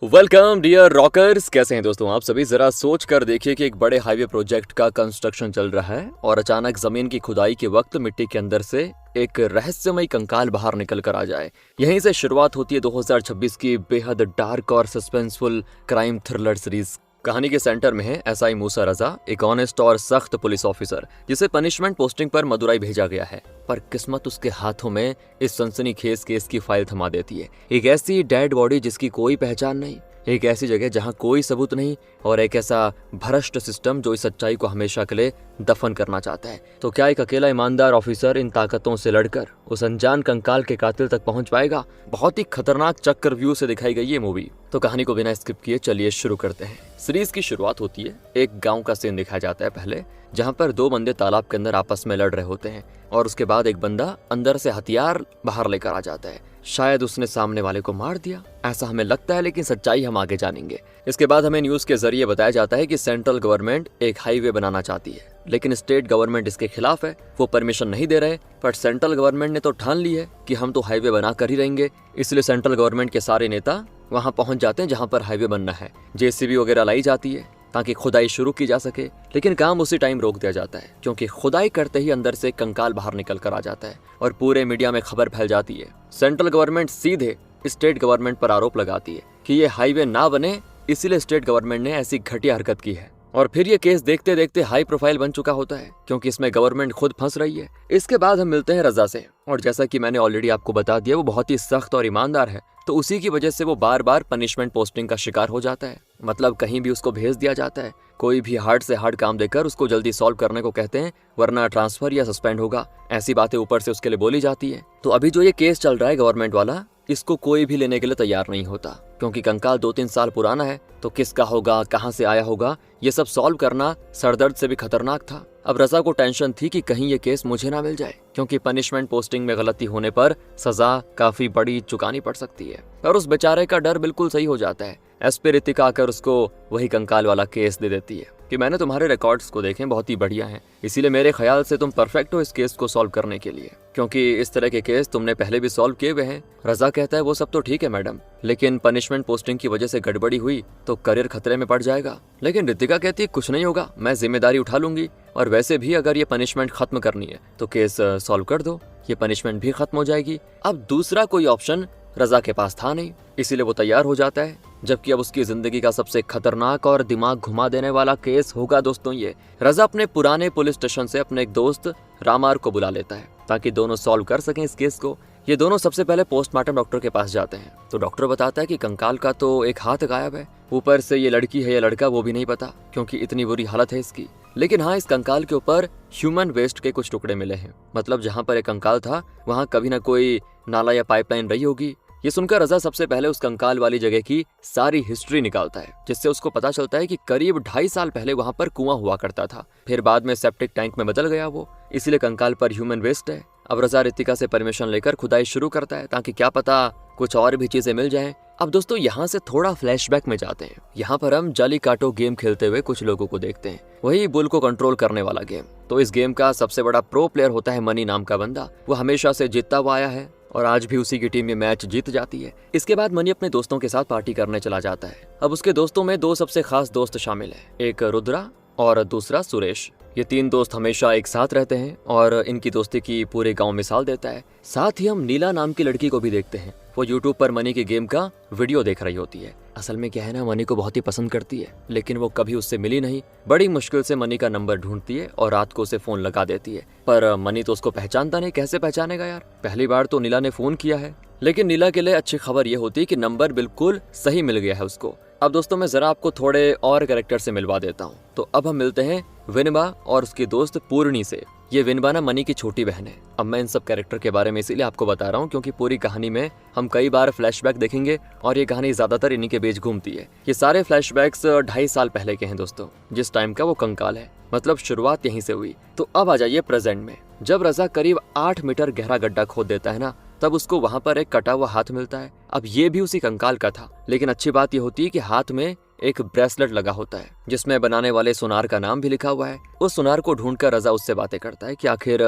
Welcome dear rockers. कैसे हैं दोस्तों आप सभी। जरा सोच कर देखिए कि एक बड़े हाईवे प्रोजेक्ट का कंस्ट्रक्शन चल रहा है और अचानक जमीन की खुदाई के वक्त मिट्टी के अंदर से एक रहस्यमय कंकाल बाहर निकल कर आ जाए। यहीं से शुरुआत होती है 2026 की बेहद डार्क और सस्पेंसफुल क्राइम थ्रिलर सीरीज। कहानी के सेंटर में है एसआई मूसा रजा, एक ऑनेस्ट और सख्त पुलिस ऑफिसर जिसे पनिशमेंट पोस्टिंग पर मदुराई भेजा गया है। पर किस्मत उसके हाथों में इस सनसनीखेज केस की फाइल थमा देती है। एक ऐसी डेड बॉडी जिसकी कोई पहचान नहीं, एक ऐसी जगह जहां कोई सबूत नहीं और एक ऐसा भ्रष्ट सिस्टम जो इस सच्चाई को हमेशा के लिए दफन करना चाहता है। तो क्या एक अकेला ईमानदार ऑफिसर इन ताकतों से लड़कर उस अनजान कंकाल के कातिल तक पहुंच पाएगा? बहुत ही खतरनाक चक्रव्यूह से दिखाई गई ये मूवी। तो कहानी को बिना स्किप किए चलिए शुरू करते हैं। सीरीज की शुरुआत होती है एक गांव का सीन दिखाया जाता है पहले, जहां पर दो बंदे तालाब के अंदर आपस में लड़ रहे होते हैं और उसके बाद एक बंदा अंदर से हथियार बाहर लेकर आ जाता है। शायद उसने सामने वाले को मार दिया, ऐसा हमें लगता है, लेकिन सच्चाई हम आगे जानेंगे। इसके बाद हमें न्यूज के जरिए बताया जाता है कि सेंट्रल गवर्नमेंट एक हाईवे बनाना चाहती है, लेकिन स्टेट गवर्नमेंट इसके खिलाफ है, वो परमिशन नहीं दे रहे। पर सेंट्रल गवर्नमेंट ने तो ठान ली है कि हम तो हाईवे बना कर ही रहेंगे, इसलिए सेंट्रल गवर्नमेंट के सारे नेता वहां पहुंच जाते हैं जहां पर हाईवे बनना है। जेसीबी वगैरह लाई जाती है ताकि खुदाई शुरू की जा सके, लेकिन काम उसी टाइम रोक दिया जाता है क्योंकि खुदाई करते ही अंदर से कंकाल बाहर निकल कर आ जाता है और पूरे मीडिया में खबर फैल जाती है। सेंट्रल गवर्नमेंट सीधे स्टेट गवर्नमेंट पर आरोप लगाती है कि ये हाईवे ना बने, इसीलिए स्टेट गवर्नमेंट ने ऐसी घटिया हरकत की है। और फिर ये केस देखते देखते हाई प्रोफाइल बन चुका होता है क्योंकि इसमें गवर्नमेंट खुद फंस रही है। इसके बाद हम मिलते हैं रजा से, और जैसा कि मैंने ऑलरेडी आपको बता दिया वो बहुत ही सख्त और ईमानदार है, तो उसी की वजह से वो बार बार पनिशमेंट पोस्टिंग का शिकार हो जाता है। मतलब कहीं भी उसको भेज दिया जाता है, कोई भी हार्ड से हार्ड काम देकर उसको जल्दी सॉल्व करने को कहते हैं, वरना ट्रांसफर या सस्पेंड होगा, ऐसी बातें ऊपर से उसके लिए बोली जाती है। तो अभी जो ये केस चल रहा है गवर्नमेंट वाला, इसको कोई भी लेने के लिए तैयार नहीं होता क्योंकि कंकाल 2-3 साल पुराना है, तो किसका होगा, कहां से आया होगा, ये सब सॉल्व करना सरदर्द से भी खतरनाक था। अब रजा को टेंशन थी कि कहीं ये केस मुझे ना मिल जाए क्योंकि पनिशमेंट पोस्टिंग में गलती होने पर सजा काफी बड़ी चुकानी पड़ सकती है। और उस बेचारे का डर बिल्कुल सही हो जाता है। एसपी रितिका आकर उसको वही कंकाल वाला केस दे देती है कि मैंने तुम्हारे रिकॉर्ड्स को देखे, बहुत ही बढ़िया हैं, इसीलिए मेरे ख्याल से तुम परफेक्ट हो इस केस को सॉल्व करने के लिए, क्योंकि इस तरह के केस तुमने पहले भी सॉल्व किए हुए हैं। रजा कहता है वो सब तो ठीक है मैडम, लेकिन पनिशमेंट पोस्टिंग की वजह से गड़बड़ी हुई तो करियर खतरे में पड़ जाएगा। लेकिन रितिका कहती है कुछ नहीं होगा, मैं जिम्मेदारी उठा लूंगी, और वैसे भी अगर ये पनिशमेंट खत्म करनी है तो केस सॉल्व कर दो, ये पनिशमेंट भी खत्म हो जाएगी। अब दूसरा कोई ऑप्शन रजा के पास था नहीं, इसीलिए वो तैयार हो जाता है, जबकि अब उसकी जिंदगी का सबसे खतरनाक और दिमाग घुमा देने वाला केस होगा दोस्तों ये। रजा अपने पुराने पुलिस स्टेशन से अपने एक दोस्त रामार को बुला लेता है ताकि दोनों सॉल्व कर सकें इस केस को। ये दोनों सबसे पहले पोस्टमार्टम डॉक्टर के पास जाते हैं, तो डॉक्टर बताता है कि कंकाल का तो एक हाथ गायब है, ऊपर से ये लड़की है या लड़का वो भी नहीं पता क्योंकि इतनी बुरी हालत है इसकी। लेकिन हाँ, इस कंकाल के ऊपर ह्यूमन वेस्ट के कुछ टुकड़े मिले हैं, मतलब जहाँ पर एक कंकाल था वहाँ कभी ना कोई नाला या पाइपलाइन रही होगी। ये सुनकर रजा सबसे पहले उस कंकाल वाली जगह की सारी हिस्ट्री निकालता है, जिससे उसको पता चलता है कि करीब 2.5 साल पहले वहां पर कुआं हुआ करता था, फिर बाद में सेप्टिक टैंक में बदल गया वो, इसीलिए कंकाल पर ह्यूमन वेस्ट है। अब रजा रितिका से परमिशन लेकर खुदाई शुरू करता है ताकि क्या पता कुछ और भी चीजें मिल जाएं। अब दोस्तों यहाँ से थोड़ा फ्लैशबैक में जाते हैं। यहाँ पर हम जाली काटो गेम खेलते हुए कुछ लोगों को देखते हैं, वही बुल को कंट्रोल करने वाला गेम। तो इस गेम का सबसे बड़ा प्रो प्लेयर होता है मनी नाम का बंदा, वो हमेशा से जीतता हुआ आया है और आज भी उसी की टीम ये मैच जीत जाती है। इसके बाद मनी अपने दोस्तों के साथ पार्टी करने चला जाता है। अब उसके दोस्तों में 2 सबसे खास दोस्त शामिल है, एक रुद्रा और दूसरा सुरेश। ये 3 दोस्त हमेशा एक साथ रहते हैं और इनकी दोस्ती की पूरे गांव मिसाल देता है। साथ ही हम नीला नाम की लड़की को भी देखते हैं, वो यूट्यूब पर मनी के गेम का वीडियो देख रही होती है। असल में क्या है ना, मनी को बहुत ही पसंद करती है, लेकिन वो कभी उससे मिली नहीं। बड़ी मुश्किल से मनी का नंबर ढूंढती है और रात को उसे फोन लगा देती है, पर मनी तो उसको पहचानता नहीं, कैसे पहचानेगा यार, पहली बार तो नीला ने फोन किया है। लेकिन नीला के लिए अच्छी खबर ये होती है कि नंबर बिल्कुल सही मिल गया है उसको। अब दोस्तों मैं जरा आपको थोड़े और कैरेक्टर से मिलवा देता हूँ। तो अब हम मिलते हैं विनबा और उसकी दोस्त पूर्णी से। ये विनबा ना मनी की छोटी बहन है। अब मैं इन सब कैरेक्टर के बारे में इसीलिए आपको बता रहा हूँ क्योंकि पूरी कहानी में हम कई बार फ्लैशबैक देखेंगे और ये कहानी ज्यादातर इन्हीं के बीच घूमती है। ये सारे फ्लैशबैक्स 2.5 साल पहले के हैं दोस्तों, जिस टाइम का वो कंकाल है, मतलब शुरुआत यहीं से हुई। तो अब आ जाइए प्रेजेंट में। जब रजा करीब 8 मीटर गहरा गड्ढा खोद देता है ना, तब उसको वहां पर एक कटा हुआ हाथ मिलता है। अब ये भी उसी कंकाल का था, लेकिन अच्छी बात ये होती है कि हाथ में एक ब्रेसलेट लगा होता है जिसमें बनाने वाले सुनार का नाम भी लिखा हुआ है। उस सुनार को ढूंढकर रजा उससे बातें करता है कि आखिर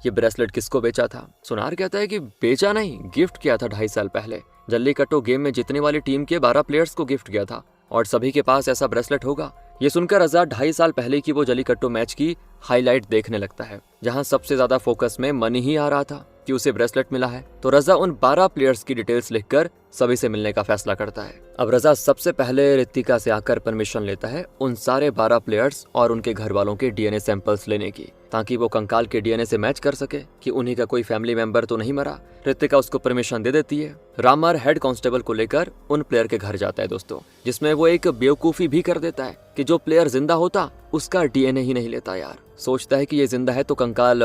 ये ब्रेसलेट किसको बेचा था। सुनार कहता है कि बेचा नहीं, गिफ्ट किया था 2.5 साल पहले। जल्लीकट्टू गेम में जीतने वाली टीम के 12 प्लेयर्स को गिफ्ट किया था और सभी के पास ऐसा ब्रेसलेट होगा। ये सुनकर रजा 2.5 साल पहले की वो जल्लीकट्टू मैच की हाईलाइट देखने लगता है, जहां सबसे ज्यादा फोकस में मनी ही आ रहा था कि उसे ब्रेसलेट मिला है। तो रजा उन 12 प्लेयर्स की डिटेल्स लिखकर सभी से मिलने का फैसला करता है। अब रजा सबसे पहले रितिका से आकर परमिशन लेता है उन सारे 12 प्लेयर्स और उनके घर वालों के डीएनए सैंपल्स लेने की, ताकि वो कंकाल के डीएनए से मैच कर सके कि उन्हीं का कोई फैमिली मेंबर तो नहीं मरा। रितिका उसको परमिशन दे देती है। रामर हेड कांस्टेबल को लेकर उन प्लेयर के घर जाता है दोस्तों, जिसमें वो एक बेवकूफी भी कर देता है कि जो प्लेयर जिंदा होता उसका डीएनए ही नहीं लेता यार। सोचता है कि ये जिंदा है तो कंकाल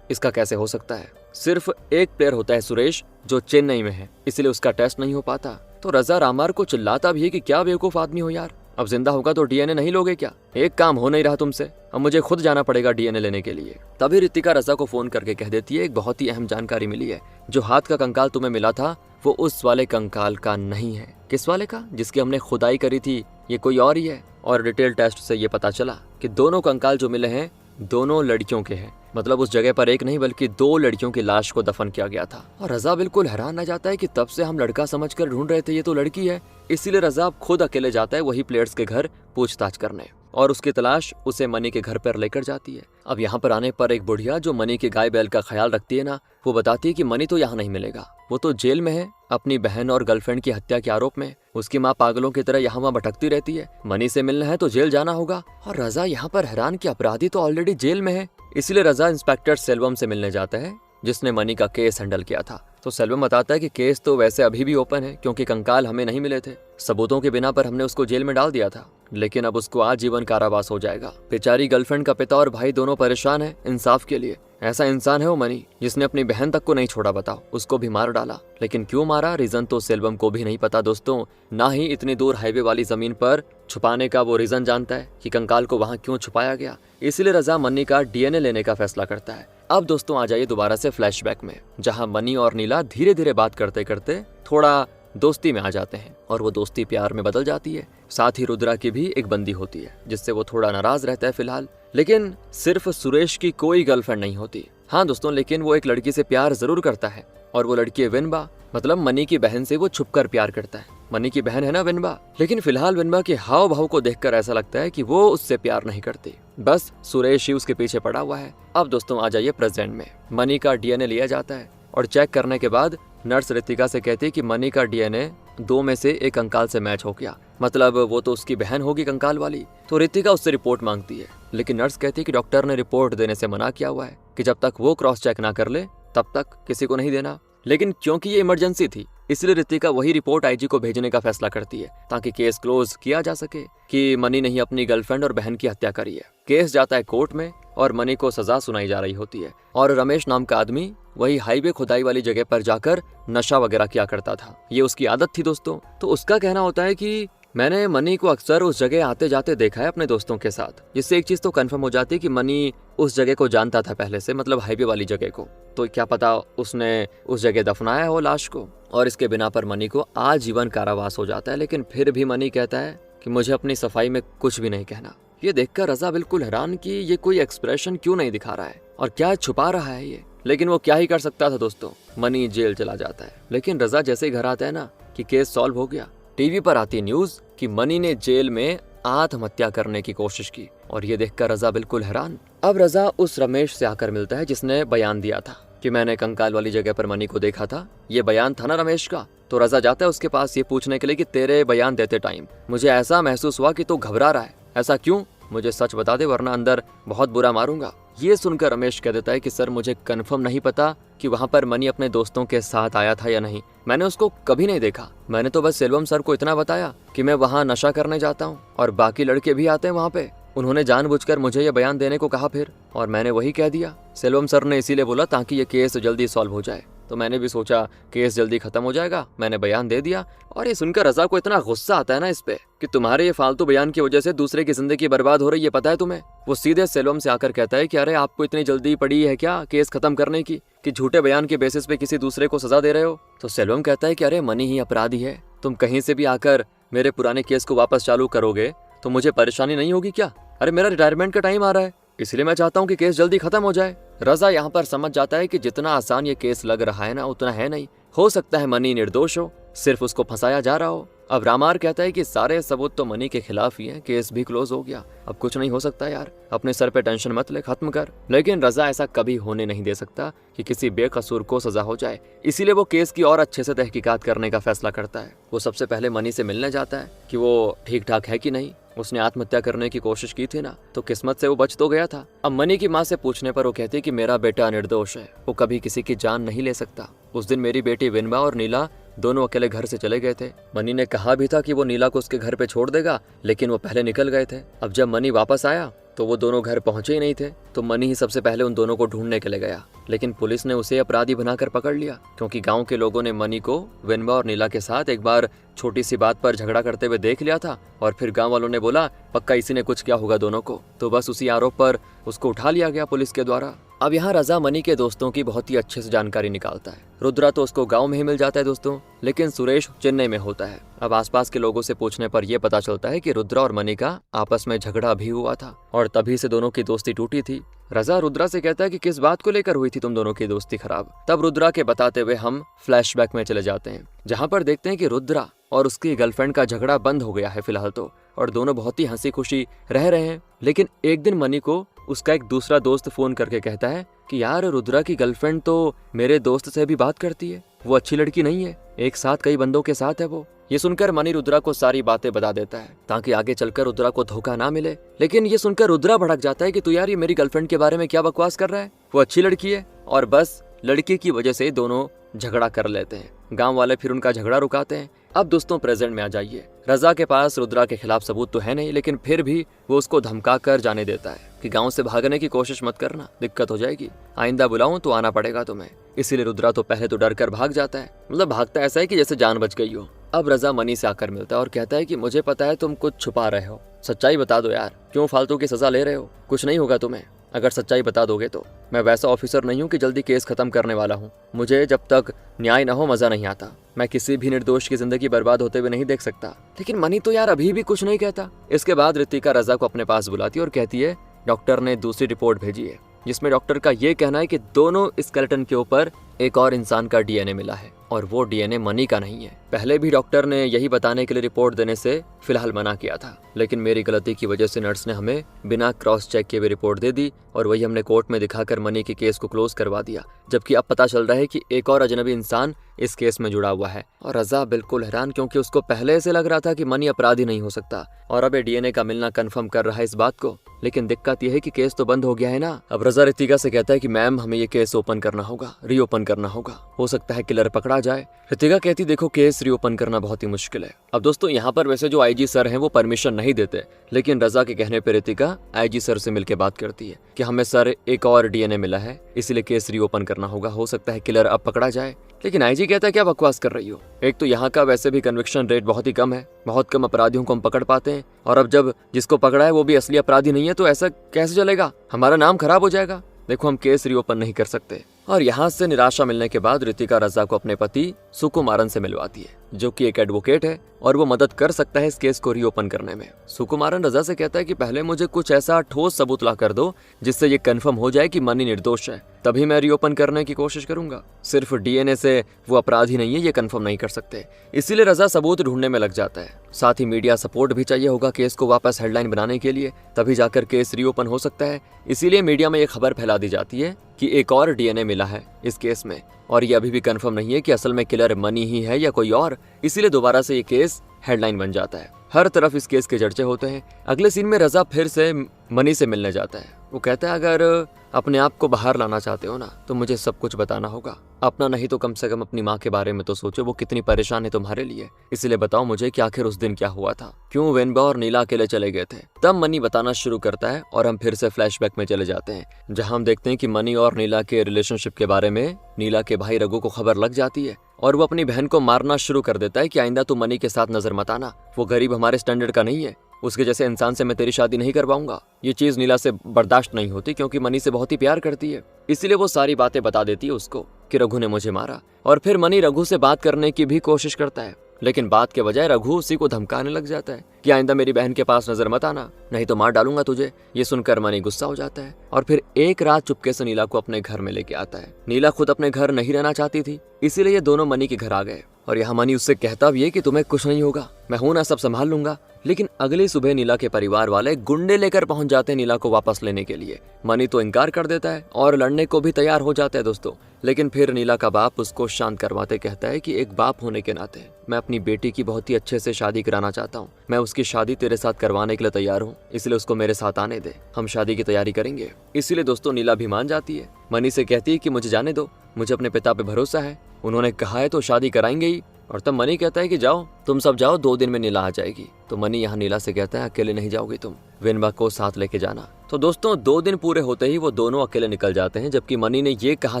इसका कैसे हो सकता है। सिर्फ एक प्लेयर होता है सुरेश, जो चेन्नई में है, इसलिए उसका टेस्ट नहीं हो पाता। तो रजा रामर को चिल्लाता भी है कि क्या बेवकूफ आदमी हो यार, अब जिंदा होगा तो डीएनए नहीं लोगे क्या? एक काम हो नहीं रहा तुमसे, अब मुझे खुद जाना पड़ेगा डीएनए लेने के लिए। तभी रितिका रजा को फोन करके कह देती है एक बहुत ही अहम जानकारी मिली है, जो हाथ का कंकाल तुम्हें मिला था वो उस वाले कंकाल का नहीं है। किस वाले का? जिसकी हमने खुदाई करी थी, ये कोई और ही है। और डिटेल टेस्ट से ये पता चला कि दोनों कंकाल जो मिले हैं दोनों लड़कियों के हैं, मतलब उस जगह पर एक नहीं बल्कि 2 लड़कियों की लाश को दफन किया गया था। और रजा बिल्कुल हैरान रह जाता है कि तब से हम लड़का समझकर ढूंढ रहे थे, ये तो लड़की है। इसीलिए रजा खुद अकेले जाता है वही प्लेयर्स के घर पूछताछ करने, और उसकी तलाश उसे मनी के घर पर लेकर जाती है। अब यहाँ पर आने पर एक बुढ़िया जो मनी के गाय बैल का ख्याल रखती है ना, वो बताती है कि मनी तो यहाँ नहीं मिलेगा, वो तो जेल में है अपनी बहन और गर्लफ्रेंड की हत्या के आरोप में। उसकी माँ पागलों की तरह यहाँ वहाँ भटकती रहती है। मनी से मिलना है तो जेल जाना होगा। और रजा यहाँ पर हैरान कि अपराधी तो ऑलरेडी जेल में है। इसलिए रजा इंस्पेक्टर सेल्वम से मिलने जाता है, जिसने मनी का केस हैंडल किया था। तो सेल्वम बताता है कि केस तो वैसे अभी भी ओपन है, क्योंकि कंकाल हमें नहीं मिले थे। सबूतों के बिना पर हमने उसको जेल में डाल दिया था, लेकिन अब उसको आजीवन कारावास हो जाएगा। बेचारी गर्लफ्रेंड का पिता और भाई दोनों परेशान है इंसाफ के लिए। ऐसा इंसान है वो मनी, जिसने अपनी बहन तक को नहीं छोड़ा, बताओ, उसको भी मार डाला। लेकिन क्यों मारा, रीजन तो सेल्वम को भी नहीं पता दोस्तों। ना ही इतनी दूर हाईवे वाली जमीन पर छुपाने का वो रीजन जानता है कि कंकाल को वहां क्यों छुपाया गया। इसीलिए रजा मनी का डीएनए लेने का फैसला करता है। अब दोस्तों आ जाइए दोबारा से फ्लैशबैक में, जहां मनी और नीला धीरे धीरे बात करते करते थोड़ा दोस्ती में आ जाते हैं, और वो दोस्ती प्यार में बदल जाती है। साथ ही रुद्रा की भी एक बंदी होती है, जिससे वो थोड़ा नाराज रहता है फिलहाल। लेकिन सिर्फ सुरेश की कोई गर्लफ्रेंड नहीं होती। हाँ दोस्तों, लेकिन वो एक लड़की से प्यार जरूर करता है, और वो लड़की है विनबा, मतलब मनी की बहन से वो छुपकर प्यार करता है। मनी की बहन है ना विनबा, लेकिन फिलहाल विनबा के हाव भाव को देखकर ऐसा लगता है कि वो उससे प्यार नहीं करती, बस सुरेश ही उसके पीछे पड़ा हुआ है। अब दोस्तों आ जाइए प्रेजेंट में। मनी का डीएनए लिया जाता है, और चेक करने के बाद नर्स रितिका से कहती है कि मनी का डीएनए 2 में से एक कंकाल से मैच हो गया, मतलब वो तो उसकी बहन होगी कंकाल वाली। तो रितिका उससे रिपोर्ट मांगती है, लेकिन नर्स कहती है कि डॉक्टर ने रिपोर्ट देने से मना किया हुआ है कि जब तक वो क्रॉस चेक ना कर ले तब तक किसी को नहीं देना। लेकिन क्योंकि ये इमरजेंसी थी, इसलिए रितिका वही रिपोर्ट आईजी को भेजने का फैसला करती है, ताकि केस क्लोज किया जा सके कि मनी ने ही अपनी गर्लफ्रेंड और बहन की हत्या करी है। केस जाता है कोर्ट में, और मनी को सजा सुनाई जा रही होती है। और रमेश नाम का आदमी वही हाईवे खुदाई वाली जगह पर जाकर नशा वगैरह किया करता था, ये उसकी आदत थी दोस्तों। तो उसका कहना होता है कि मैंने मनी को अक्सर उस जगह आते जाते देखा है अपने दोस्तों के साथ, जिससे एक चीज तो कंफर्म हो जाती है कि मनी उस जगह को जानता था पहले से, मतलब हाईवे वाली जगह को। तो क्या पता उसने उस जगह दफनाया हो लाश को, और इसके बिना पर मनी को आजीवन कारावास हो जाता है। लेकिन फिर भी मनी कहता है कि मुझे अपनी सफाई में कुछ भी नहीं कहना। ये देखकर रजा बिल्कुल हैरान कि ये कोई एक्सप्रेशन क्यों नहीं दिखा रहा है और क्या छुपा रहा है ये। लेकिन वो क्या ही कर सकता था दोस्तों, मनी जेल चला जाता है। लेकिन रजा जैसे ही घर आता है ना कि केस सॉल्व हो गया, टीवी पर आती न्यूज कि मनी ने जेल में आत्महत्या करने की कोशिश की, और ये देखकर रजा बिल्कुल हैरान। अब रजा उस रमेश से आकर मिलता है जिसने बयान दिया था कि मैंने कंकाल वाली जगह पर मनी को देखा था, ये बयान था ना रमेश का। तो रजा जाता है उसके पास ये पूछने के लिए कि तेरे बयान देते टाइम मुझे ऐसा महसूस हुआ कि तू घबरा रहा है, ऐसा क्यों? मुझे सच बता दे वरना अंदर बहुत बुरा मारूंगा। ये सुनकर रमेश कह देता है कि सर मुझे कंफर्म नहीं पता कि वहाँ पर मनी अपने दोस्तों के साथ आया था या नहीं, मैंने उसको कभी नहीं देखा। मैंने तो बस सेल्वम सर को इतना बताया कि मैं वहाँ नशा करने जाता हूँ और बाकी लड़के भी आते हैं वहाँ पे। उन्होंने जानबूझकर मुझे ये बयान देने को कहा फिर, और मैंने वही कह दिया। सेल्वम सर ने इसीलिए बोला ताकि ये केस जल्दी सॉल्व हो जाए, तो मैंने भी सोचा केस जल्दी खत्म हो जाएगा, मैंने बयान दे दिया। और ये सुनकर रजा को इतना गुस्सा आता है ना इस पे कि तुम्हारे ये फालतू बयान की वजह से दूसरे की जिंदगी बर्बाद हो रही है, पता है तुम्हें? वो सीधे सेल्वम से आकर कहता है कि अरे आपको इतनी जल्दी पड़ी है क्या केस खत्म करने की, कि झूठे बयान के बेसिस पे किसी दूसरे को सजा दे रहे हो? तो सेल्वम कहता है कि अरे मनी ही अपराधी है, तुम कहीं से भी आकर मेरे पुराने केस को वापस चालू करोगे तो मुझे परेशानी नहीं होगी क्या? अरे मेरा रिटायरमेंट का टाइम आ रहा है, इसलिए मैं चाहता हूँ कि केस जल्दी खत्म हो जाए। रजा यहाँ पर समझ जाता है कि जितना आसान ये केस लग रहा है ना उतना है नहीं, हो सकता है मनी निर्दोष हो, सिर्फ उसको फंसाया जा रहा हो। अब रामार कहता है कि सारे सबूत तो मनी के खिलाफ ही हैं, केस भी क्लोज हो गया, अब कुछ नहीं हो सकता यार, अपने सर पे टेंशन मत ले, खत्म कर। लेकिन रजा ऐसा कभी होने नहीं दे सकता कि किसी बेकसूर को सजा हो जाए, इसीलिए वो केस की और अच्छे से तहकीकात करने का फैसला करता है। वो सबसे पहले मनी से मिलने जाता है कि वो ठीक ठाक है कि नहीं। उसने आत्महत्या करने की कोशिश की थी ना, तो किस्मत से वो बच तो गया था। अब मनी की माँ से पूछने पर वो कहती है कि मेरा बेटा निर्दोष है, वो कभी किसी की जान नहीं ले सकता। उस दिन मेरी बेटी विनबा और नीला दोनों अकेले घर से चले गए थे। मनी ने कहा भी था कि वो नीला को उसके घर पे छोड़ देगा, लेकिन वो पहले निकल गए थे। अब जब मनी वापस आया तो वो दोनों घर पहुंचे ही नहीं थे, तो मनी ही सबसे पहले उन दोनों को ढूंढने के लिए गया। लेकिन पुलिस ने उसे अपराधी बनाकर पकड़ लिया, क्योंकि गांव के लोगों ने मनी को विनबा और नीला के साथ एक बार छोटी सी बात पर झगड़ा करते हुए देख लिया था, और फिर गांव वालों ने बोला पक्का इसी ने कुछ किया होगा दोनों को, तो बस उसी आरोप पर उसको उठा लिया गया पुलिस के द्वारा। अब यहाँ रजा मनी के दोस्तों की बहुत ही अच्छे से जानकारी निकालता है। रुद्रा तो उसको गांव में ही मिल जाता है दोस्तों, लेकिन सुरेश चेन्नई में होता है। अब आसपास के लोगों से पूछने पर यह पता चलता है कि रुद्रा और मनी का आपस में झगड़ा भी हुआ था, और तभी से दोनों की दोस्ती टूटी थी। रजा रुद्रा से कहता है कि किस बात को लेकर हुई थी तुम दोनों की दोस्ती खराब। तब रुद्रा के बताते हुए हम फ्लैशबैक में चले जाते हैं, जहाँ पर देखते हैं कि रुद्रा और उसकी गर्लफ्रेंड का झगड़ा बंद हो गया है फिलहाल तो, और दोनों बहुत ही हंसी खुशी रह रहे हैं। लेकिन एक दिन मनी को उसका एक दूसरा दोस्त फोन करके कहता है कि यार रुद्रा की गर्लफ्रेंड तो मेरे दोस्त से भी बात करती है, वो अच्छी लड़की नहीं है, एक साथ कई बंदों के साथ है वो। ये सुनकर मनी रुद्रा को सारी बातें बता देता है ताकि आगे चलकर रुद्रा को धोखा ना मिले। लेकिन ये सुनकर रुद्रा भड़क जाता है कि तू यार ये मेरी गर्लफ्रेंड के बारे में क्या बकवास कर रहा है, वो अच्छी लड़की है। और बस लड़की की वजह से दोनों झगड़ा कर लेते हैं। गांव वाले फिर उनका झगड़ा रुकाते हैं। अब दोस्तों प्रेजेंट में आ जाइए। रजा के पास रुद्रा के खिलाफ सबूत तो है नहीं, लेकिन फिर भी वो उसको धमका कर जाने देता है कि गांव से भागने की कोशिश मत करना, दिक्कत हो जाएगी, आइंदा बुलाऊं तो आना पड़ेगा तुम्हें। इसीलिए रुद्रा तो पहले तो डर कर भाग जाता है, मतलब भागता ऐसा है कि जैसे जान बच गई हो। अब रजा मनी से आकर मिलता है और कहता है कि मुझे पता है तुम कुछ छुपा रहे हो, सच्चाई बता दो यार, क्यों फालतू की सजा ले रहे हो, कुछ नहीं होगा तुम्हें अगर सच्चाई बता दोगे तो। मैं वैसा ऑफिसर नहीं हूँ कि जल्दी केस खत्म करने वाला हूँ, मुझे जब तक न्याय न हो मजा नहीं आता, मैं किसी भी निर्दोष की जिंदगी बर्बाद होते हुए नहीं देख सकता। लेकिन मनी तो यार अभी भी कुछ नहीं कहता। इसके बाद ऋतिका रजा को अपने पास बुलाती है और कहती है डॉक्टर ने दूसरी रिपोर्ट भेजी है, जिसमें डॉक्टर का ये कहना है कि दोनों स्केलेटन के ऊपर एक और इंसान का डीएनए मिला है, और वो डीएनए मनी का नहीं है। पहले भी डॉक्टर ने यही बताने के लिए रिपोर्ट देने से फिलहाल मना किया था, लेकिन मेरी गलती की वजह से नर्स ने हमें बिना क्रॉस चेक किए हुए रिपोर्ट दे दी, और वही हमने कोर्ट में दिखाकर मनी के केस को क्लोज करवा दिया। जबकि अब पता चल रहा है कि एक और अजनबी इंसान इस केस में जुड़ा हुआ है। और रजा बिल्कुल हैरान, क्योंकि उसको पहले से लग रहा था कि मनी अपराधी नहीं हो सकता, और अब ये डीएनए का मिलना कंफर्म कर रहा है इस बात को। लेकिन दिक्कत यह है कि केस तो बंद हो गया है ना। अब रजा ऋतिका से कहता है कि मैम हमें ये केस ओपन करना होगा, रीओपन करना होगा, हो सकता है किलर पकड़ा जाए। ऋतिका कहती देखो केस रीओपन करना बहुत ही मुश्किल है। अब दोस्तों यहाँ पर वैसे जो आईजी सर हैं वो परमिशन नहीं देते, लेकिन रजा के कहने पर ऋतिका आईजी सर से मिलकर बात करती है कि हमें सर एक और डीएनए मिला है, इसलिए केस रीओपन करना होगा, हो सकता है किलर अब पकड़ा जाए। लेकिन आईजी कहता है क्या बकवास कर रही हो, एक तो यहाँ का वैसे भी कन्विक्शन रेट बहुत ही कम है, बहुत कम अपराधियों को हम पकड़ पाते हैं, और अब जब जिसको पकड़ा है वो भी असली अपराधी नहीं है तो ऐसा कैसे चलेगा, हमारा नाम खराब हो जाएगा, देखो हम केस रीओपन नहीं कर सकते। और यहाँ से निराशा मिलने के बाद ऋतिका रजा को अपने पति सुकुमारन से मिलवाती है, जो कि एक एडवोकेट है और वो मदद कर सकता है इस केस को रीओपन करने में। सुकुमारन रजा से कहता है कि पहले मुझे कुछ ऐसा ठोस सबूत ला कर दो जिससे ये कंफर्म हो जाए कि मनी निर्दोष है, तभी मैं रीओपन करने की कोशिश करूंगा। सिर्फ डीएनए से वो अपराधी नहीं है ये कंफर्म नहीं कर सकते, इसीलिए रजा सबूत ढूंढने में लग जाता है। साथ ही मीडिया सपोर्ट भी चाहिए होगा केस को वापस हेडलाइन बनाने के लिए, तभी जाकर केस रीओपन हो सकता है। इसीलिए मीडिया में ये खबर फैला दी जाती है कि एक और डीएनए मिला है इस केस में, और ये अभी भी कंफर्म नहीं है कि असल में किलर मनी ही है या कोई और, इसीलिए दोबारा से ये केस हेडलाइन बन जाता है। हर तरफ इस केस के चर्चे होते हैं। अगले सीन में रजा फिर से मनी से मिलने जाता है। वो कहता है अगर अपने आप को बाहर लाना चाहते हो ना तो मुझे सब कुछ बताना होगा, अपना नहीं तो कम से कम अपनी माँ के बारे में तो सोचो, वो कितनी परेशान है तुम्हारे लिए, इसलिए बताओ मुझे कि आखिर उस दिन क्या हुआ था, क्यों वेनबा और नीला अकेले चले गए थे। तब मनी बताना शुरू करता है और हम फिर से फ्लैशबैक में चले जाते हैं, जहाँ हम देखते हैं कि मनी और नीला के रिलेशनशिप के बारे में नीला के भाई रघु को खबर लग जाती है, और वो अपनी बहन को मारना शुरू कर देता है कि आइंदा तू मनी के साथ नजर मत आना, वो गरीब हमारे स्टैंडर्ड का नहीं है, उसके जैसे इंसान से मैं तेरी शादी नहीं करवाऊंगा। ये चीज नीला से बर्दाश्त नहीं होती, क्योंकि मनी से बहुत ही प्यार करती है, इसीलिए वो सारी बातें बता देती है उसको कि रघु ने मुझे मारा। और फिर मनी रघु से बात करने की भी कोशिश करता है, लेकिन बात के बजाय रघु उसी को धमकाने लग जाता है कि आइंदा मेरी बहन के पास नजर मत आना, नहीं तो मार डालूंगा तुझे। ये सुनकर मनी गुस्सा हो जाता है और फिर एक रात चुपके से नीला को अपने घर में लेके आता है। नीला खुद अपने घर नहीं रहना चाहती थी, इसीलिए ये दोनों मनी के घर आ गए, और यहाँ मनी उससे कहता भी है कि तुम्हें कुछ नहीं होगा, मैं हूं ना, सब संभाल लूंगा। लेकिन अगली सुबह नीला के परिवार वाले गुंडे लेकर पहुंच जाते हैं नीला को वापस लेने के लिए। मनी तो इनकार कर देता है और लड़ने को भी तैयार हो जाता है दोस्तों। लेकिन फिर नीला का बाप उसको शांत करवाते कहता है कि एक बाप होने के नाते मैं अपनी बेटी की बहुत ही अच्छे से शादी कराना चाहता हूँ, मैं उसकी शादी तेरे साथ करवाने के लिए तैयार हूँ, इसलिए उसको मेरे साथ आने दे, हम शादी की तैयारी करेंगे। इसीलिए दोस्तों नीला भी मान जाती है। मनी से कहती है कि मुझे जाने दो, मुझे अपने पिता पे भरोसा है, उन्होंने कहा है तो शादी कराएंगे ही। और तब मनी कहता है कि जाओ, तुम सब जाओ, 2 दिन में नीला आ जाएगी। तो मनी यहाँ नीला से कहता है अकेले नहीं जाओगी तुम, वेनबा को साथ लेके जाना। तो दोस्तों 2 दिन पूरे होते ही वो दोनों अकेले निकल जाते हैं, जबकि मनी ने ये कहा